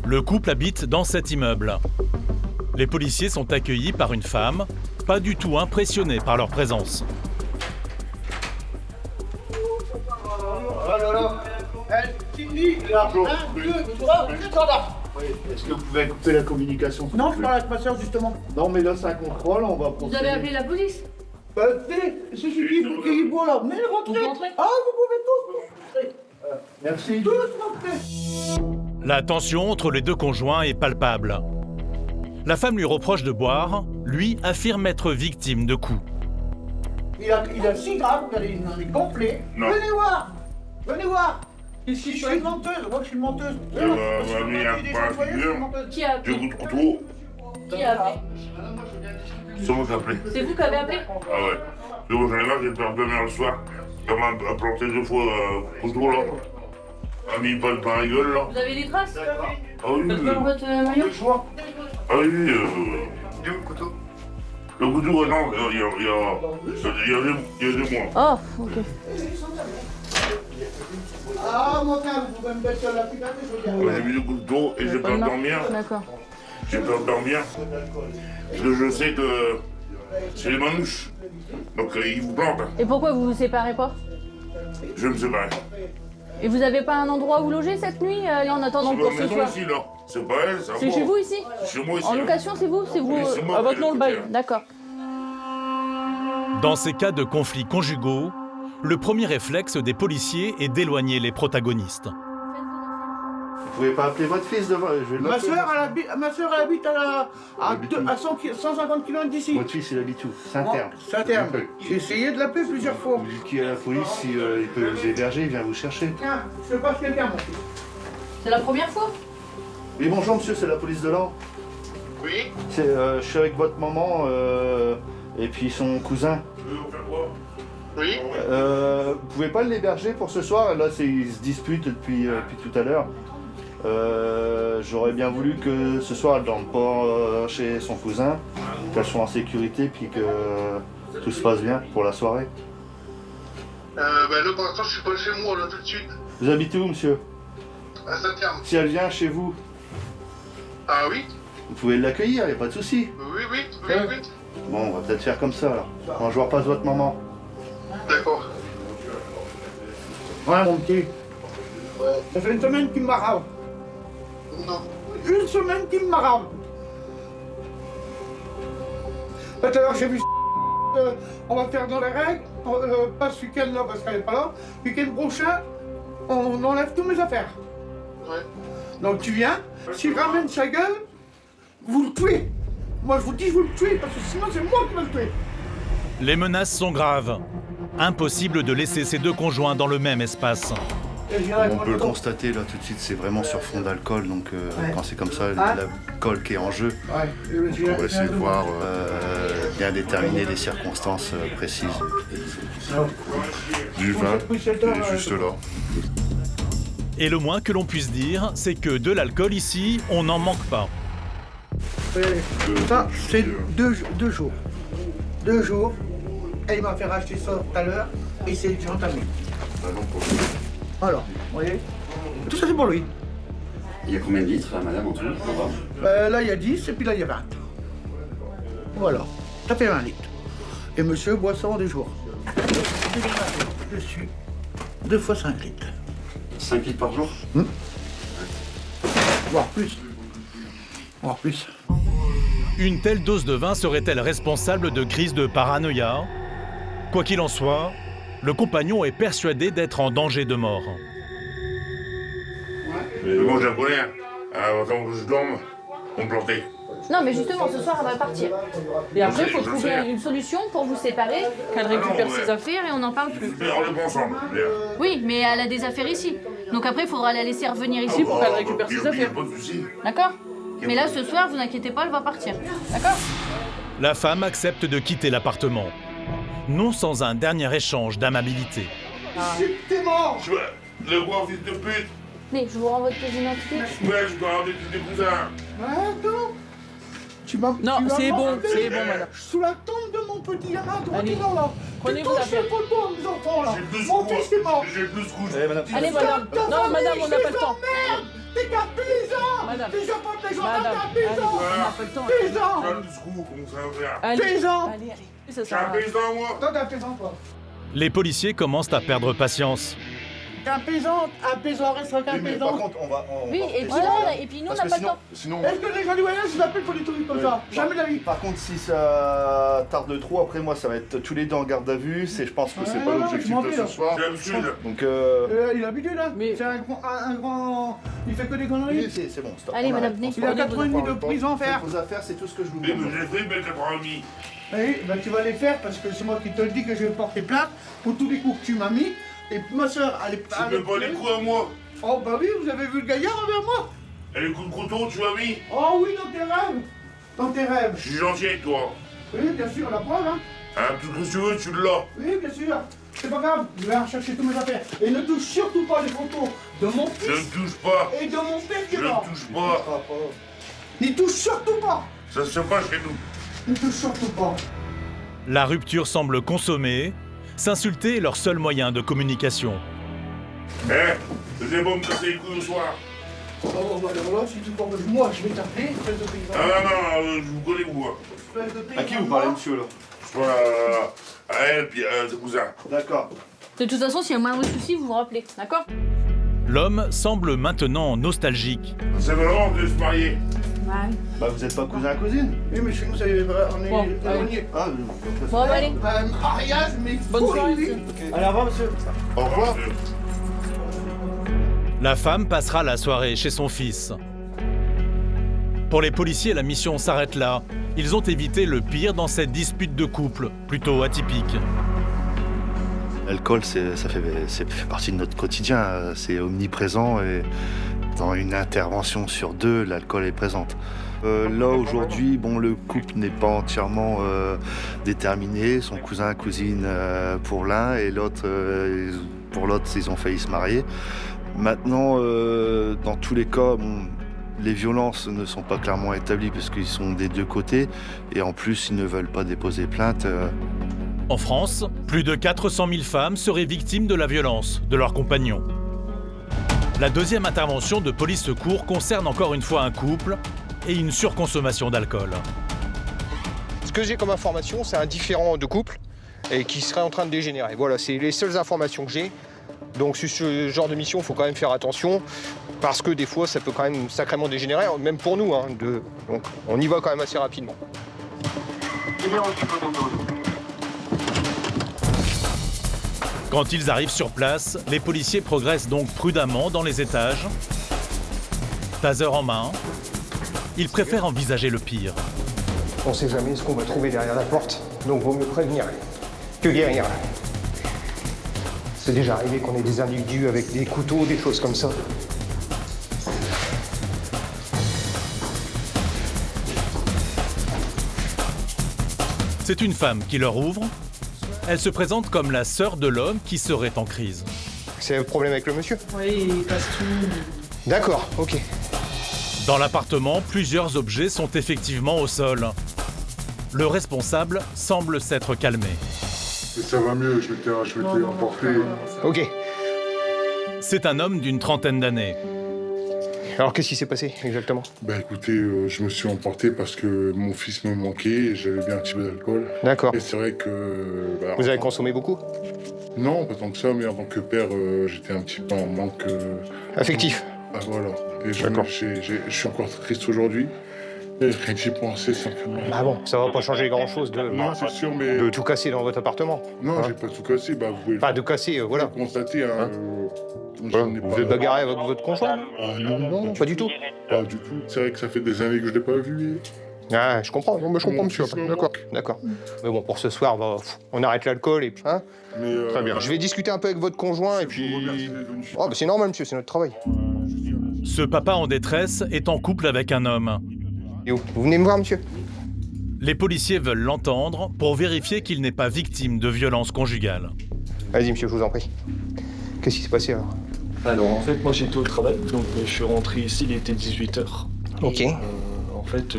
Le couple habite dans cet immeuble. Les policiers sont accueillis par une femme, pas du tout impressionnée par leur présence. Est-ce que vous pouvez couper la communication? Non, je parle avec ma soeur justement. Non, mais là, c'est un contrôle, on va procéder. Vous avez appelé la police? C'est celui qui est beau là. Mais rentrez. Vous rentrez? Ah, vous pouvez tous rentrer. Merci. Tous rentrer. La tension entre les deux conjoints est palpable. La femme lui reproche de boire, lui affirme être victime de coups. Il a 6 grammes, il est gonflé. Non. Venez voir. Venez voir. Ici, je suis une menteuse. Moi, je suis une menteuse. va venir pas figure. Qui a Deux appelé? coups de couteau, Qui a appelé? c'est moi qui ai appelé. C'est vous qui avez appelé? Ah ouais. Donc j'en ai marre, j'ai peur de demain le soir. Elle m'a planté 2 fois couteau là. Elle m'a mis pas par la gueule là. Vous avez des traces? Ah oui, Faites dans votre maillot? ah oui, le couteau. Le couteau, non, il y a 2 mois. Oh, ok. Ah, mon gars, vous pouvez me mettre sur l'application, je veux dire. J'ai mis le couteau et j'ai peur de dormir. D'accord. J'ai peur de dormir. Parce que je sais que c'est les manouches. Donc ils vous plantent. Et pourquoi vous vous séparez pas? Je me sépare. Et vous avez pas un endroit où loger cette nuit en attendant C'est pour ma ce maison soir? ici là. C'est pas elle, c'est à C'est moi. chez vous ici? C'est chez moi ici. En hein. location, c'est vous? C'est vous Oui, c'est moi à qui votre ai nom le bail? locataire. D'accord. Dans ces cas de conflits conjugaux, le premier réflexe des policiers est d'éloigner les protagonistes. Vous pouvez pas appeler votre fils devant. Je vais Ma l'appeler. soeur, elle habite à 150 km d'ici. Votre fils, il habite où? Saint-Terme. Saint-Terme. Il peut. J'ai essayé de l'appeler plusieurs fois. Vous dites qu'il y a la police, si il peut vous héberger, il vient vous chercher. Tiens, je passe quelqu'un, mon fils. C'est la première fois? Oui, bonjour monsieur, c'est la police de Laon. Oui. Je suis avec votre maman et puis son cousin. Vous faire quoi? Oui. Vous pouvez pas l'héberger pour ce soir? Là, ils se disputent depuis tout à l'heure. J'aurais bien voulu que ce soir elle dorme pas chez son cousin, qu'elle soit en sécurité puis que tout se passe bien pour la soirée. Là pour l'instant je suis pas chez moi là tout de suite. Vous habitez où monsieur? À Saint-Terme. Si elle vient chez vous, Ah oui? vous pouvez l'accueillir, y a pas de souci. Oui. Bon, on va peut-être faire comme ça alors. Bon, je repasse votre maman. D'accord. Ouais, mon petit. Ça fait une semaine qu'il me marave. Non. Une semaine qu'il me marave. Tout à l'heure, j'ai vu on va faire dans les règles. Pas ce week-end là parce qu'elle est pas là. Week-end prochain, on enlève tous mes affaires. Ouais. Donc tu viens, s'il ramène sa gueule, vous le tuez. Moi je vous dis, je vous le tuez parce que sinon c'est moi qui vais le tuer. Les menaces sont graves. Impossible de laisser ces deux conjoints dans le même espace. Et je viendrai On prendre peut le temps. constater là tout de suite, c'est vraiment sur fond d'alcool, donc Ouais. quand c'est comme ça, Ah. l'alcool qui est en jeu, Ouais, on va essayer de voir, bien déterminer les circonstances précises. Du vin, qui est juste là. Et le moins que l'on puisse dire, c'est que de l'alcool ici, on n'en manque pas. Ça, c'est deux jours. 2 jours. Et il m'a fait racheter ça tout à l'heure. Et c'est déjà entamé. Alors, vous voyez? Tout ça c'est pour lui. Il y a combien de litres, là, madame, en tout? On va. Là, il y a 10 et puis là, il y a 20. Voilà. Ça fait 20 litres. Et monsieur boit ça en 2 jours. Je suis 2 fois 5 litres. 5 litres par jour? Voire plus. Voire plus. Une telle dose de vin serait-elle responsable de crises de paranoïa? Quoi qu'il en soit, le compagnon est persuadé d'être en danger de mort. Mais bon, japonais, avant que je dorme, on me plantait. Non, mais justement, ce soir, elle va partir. Et après, il faut Je trouver sais. une solution pour vous séparer, qu'elle récupère non, ouais. ses affaires et on n'en parle plus. Mais on les prend ensemble. Oui, mais elle a des affaires ici. Donc après, il faudra la laisser revenir ici pour qu'elle récupère ses affaires. Pas de soucis. D'accord? Mais là, ce soir, vous inquiétez pas, elle va partir. D'accord? La femme accepte de quitter l'appartement. Non sans un dernier échange d'amabilité. T'es mort. Je veux le voir, fils de pute. Mais je vous renvoie votre pièce d'identité. Ouais, je dois avoir des petits cousins. Attends. Tu m'as. Non, tu m'as c'est bon, mangé. c'est bon, madame. Sous la tombe de mon petit gamin, Allez, tranquille là. prenez T'es vos touché affaires. pour toi, mes enfants là. J'ai plus Mon de fils est mort. J'ai plus de couches. Eh, madame. Allez, madame. Ta Non, famille, madame, on n'a je pas le les temps. emmerde. T'es qu'un paysan. Madame. Paysan, pas paysan, Madame, pas allez, paysan. on n'a pas le temps. Paysan. Quel discours, comment ça va faire? Allez, Paysan. allez. Ça Je suis sert un à rien. paysan, moi. Toi, t'es un paysan, toi. Les policiers commencent à perdre patience. Un paysan restera qu'un Oui, mais paysan. par contre, on va. Oui, et puis, Voilà. là, et puis nous, on Parce n'a que pas le temps. sinon. Est-ce que les gens du voyage, ils appellent pour des trucs comme ça? Jamais de la vie. Par contre, si ça tarde trop, après moi, ça va être tous les deux en garde à vue. Je pense que c'est Ouais, pas non, l'objectif je m'en de vais, ce là. soir. J'ai l'habitude. Donc, Il a habitué là. Mais- C'est un grand. Il fait que des conneries. oui, c'est bon, stop. Allez, On madame, arrête. venez. Il a 4 ans et demi de prison à faire. Faites vos affaires, c'est tout ce que je vous Oui, mais demande. j'ai fait mes 4 ans et demi. Oui, ben tu vas les faire parce que c'est moi qui te le dis que je vais porter plainte pour tous les coups que tu m'as mis. Et ma soeur, elle est Tu me pas les coups à moi. Oh bah oui, vous avez vu le gaillard envers moi. Et les coups de couteau, tu m'as mis. Oh oui, dans tes rêves. Dans tes rêves. Je suis gentil avec toi. Oui, bien sûr, la preuve, hein. Hein, tout ce que tu veux, tu l'as. Oui, bien sûr. C'est pas grave, je vais rechercher toutes mes affaires. Et ne touche surtout pas les photos de mon Je ne fils touche pas. et de mon père qui Je est mort. ne touche pas. N'y touche surtout pas. Ça se fait pas chez nous. Ne touche surtout pas. La rupture semble consommée. S'insulter est leur seul moyen de communication. C'est bon me casser les couilles au soir. Oh bah alors là, si tu parles de moi, je vais t'appeler, espèce de paysan. Non, je vous connais, vous. Espèce de paysan. À qui vous parlez, monsieur, là? Soit à elle, puis à tes cousins. D'accord. De toute façon, s'il y a moindre souci, vous vous rappelez, d'accord? L'homme semble maintenant nostalgique. C'est vraiment de se marier. Ouais. Bah, vous êtes pas cousin cousine? Oui, mais chez nous, c'est vrai, on est Bon, éloignés. Ah, Bon, bah, allez. Bah, mariage, mais Bonne soirée, oui. monsieur. Allez, au revoir, monsieur. Au revoir. La femme passera la soirée chez son fils. Pour les policiers, la mission s'arrête là. Ils ont évité le pire dans cette dispute de couple, plutôt atypique. L'alcool, c'est fait partie de notre quotidien. C'est omniprésent et dans une intervention sur deux, l'alcool est présente. Là, aujourd'hui, bon, le couple n'est pas entièrement déterminé. Son cousin, cousine pour l'un et l'autre, pour l'autre, ils ont failli se marier. Maintenant, dans tous les cas, bon, les violences ne sont pas clairement établies parce qu'ils sont des deux côtés. Et en plus, ils ne veulent pas déposer plainte. En France, plus de 400 000 femmes seraient victimes de la violence de leurs compagnons. La deuxième intervention de police secours concerne encore une fois un couple et une surconsommation d'alcool. Ce que j'ai comme information, c'est un différend de couple et qui serait en train de dégénérer. Voilà, c'est les seules informations que j'ai. Donc sur ce genre de mission, il faut quand même faire attention parce que des fois, ça peut quand même sacrément dégénérer, même pour nous. Donc on y va quand même assez rapidement. Quand ils arrivent sur place, les policiers progressent donc prudemment dans les étages. Taser en main, ils préfèrent envisager le pire. On sait jamais ce qu'on va trouver derrière la porte, donc vaut mieux prévenir que guérir. C'est déjà arrivé qu'on ait des individus avec des couteaux, des choses comme ça. C'est une femme qui leur ouvre. Elle se présente comme la sœur de l'homme qui serait en crise. C'est un problème avec le monsieur? Oui, il passe tout. D'accord, ok. Dans l'appartement, plusieurs objets sont effectivement au sol. Le responsable semble s'être calmé. Ça va mieux, je vais te emporter. Ok. C'est un homme d'une trentaine d'années. Alors qu'est-ce qui s'est passé exactement? Bah écoutez, je me suis emporté parce que mon fils me manquait et j'avais bien un petit peu d'alcool. D'accord. Et c'est vrai que... bah, Vous avez consommé beaucoup? Non, pas tant que ça, mais en tant que père, j'étais un petit peu en manque... Affectif? Ah voilà. Et D'accord. je suis encore triste aujourd'hui. Et j'y pensais simplement. Ah bon, ça va pas changer grand-chose Non, c'est sûr, mais... de tout casser dans votre appartement. Non, Hein? j'ai pas tout cassé, bah vous pouvez Pas de casser, voilà. le constater. Hein, Voilà. Vous êtes bagarré avec votre conjoint? Ah non, Pas du tout. Pas du tout. C'est vrai que ça fait des années que je l'ai pas vu. Ah, je comprends. Non, mais je comprends, Mon monsieur. fils me D'accord, manque. d'accord. Mais bon, pour ce soir, on arrête l'alcool et puis... Hein? Mais, Très bien. Je vais discuter un peu avec votre conjoint et Je puis... vous remercie d'être venu. Oh, bah c'est normal, monsieur, c'est notre travail. Ce papa en détresse est en couple avec un homme. Et vous venez me voir, monsieur? Les policiers veulent l'entendre pour vérifier qu'il n'est pas victime de violences conjugales. Vas-y, monsieur, je vous en prie. Qu'est-ce qui s'est passé alors? Alors en fait moi j'étais au travail, donc je suis rentré ici, il était 18h. Ok. En fait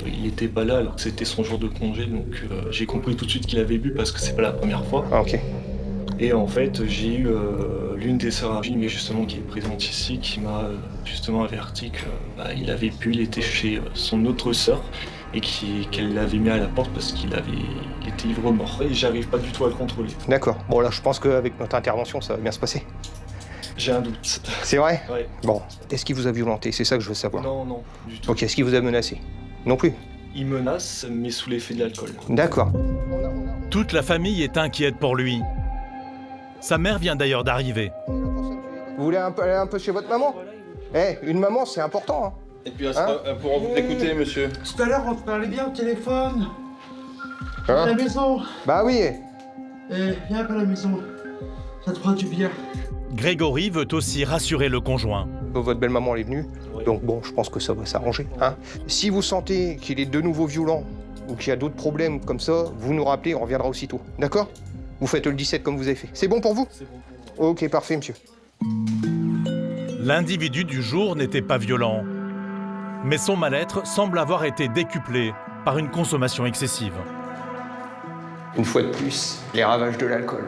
il était pas là alors que c'était son jour de congé, donc j'ai compris tout de suite qu'il avait bu parce que c'est pas la première fois. Ah, ok. Et en fait j'ai eu l'une des sœurs mais justement qui est présente ici, qui m'a justement averti qu'il avait pu, il était chez son autre sœur et qu'elle l'avait mis à la porte parce qu'il était ivre-mort. Et j'arrive pas du tout à le contrôler. D'accord. Bon là, je pense qu'avec notre intervention, ça va bien se passer. J'ai un doute. C'est vrai? Ouais. Bon, est-ce qu'il vous a violenté? C'est ça que je veux savoir. Non, non, du tout. Ok, est-ce qu'il vous a menacé? Non plus? Il menace, mais sous l'effet de l'alcool. D'accord. Toute la famille est inquiète pour lui. Sa mère vient d'ailleurs d'arriver. Vous voulez aller un peu chez votre maman? Une maman, c'est important. Hein. Et puis, pour vous écouter, monsieur. Tout à l'heure, on te parlait bien au téléphone. À la maison. Bah oui. Viens un peu à la maison. Ça te fera du bien. Grégory veut aussi rassurer le conjoint. Votre belle-maman elle est venue, donc bon, je pense que ça va s'arranger. Hein. Si vous sentez qu'il est de nouveau violent ou qu'il y a d'autres problèmes comme ça, vous nous rappelez, on reviendra aussitôt. D'accord? Vous faites le 17 comme vous avez fait. C'est bon pour vous? C'est bon pour moi. Ok, parfait, monsieur. L'individu du jour n'était pas violent. Mais son mal-être semble avoir été décuplé par une consommation excessive. Une fois de plus, les ravages de l'alcool.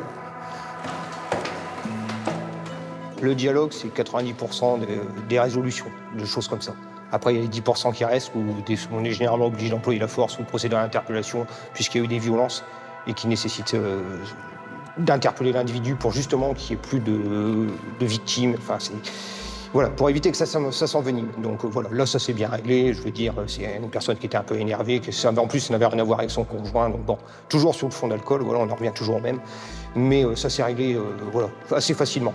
Le dialogue, c'est 90% des résolutions, de choses comme ça. Après, il y a les 10% qui restent où on est généralement obligé d'employer la force ou de procéder à l'interpellation puisqu'il y a eu des violences et qui nécessitent d'interpeller l'individu pour justement qu'il n'y ait plus de victimes. Enfin, voilà, pour éviter que ça s'envenime. Donc voilà, là, ça s'est bien réglé. Je veux dire, c'est une personne qui était un peu énervée, en plus, ça n'avait rien à voir avec son conjoint. Donc bon, toujours sur le fond d'alcool, voilà, on en revient toujours au même. Mais ça s'est réglé voilà, assez facilement.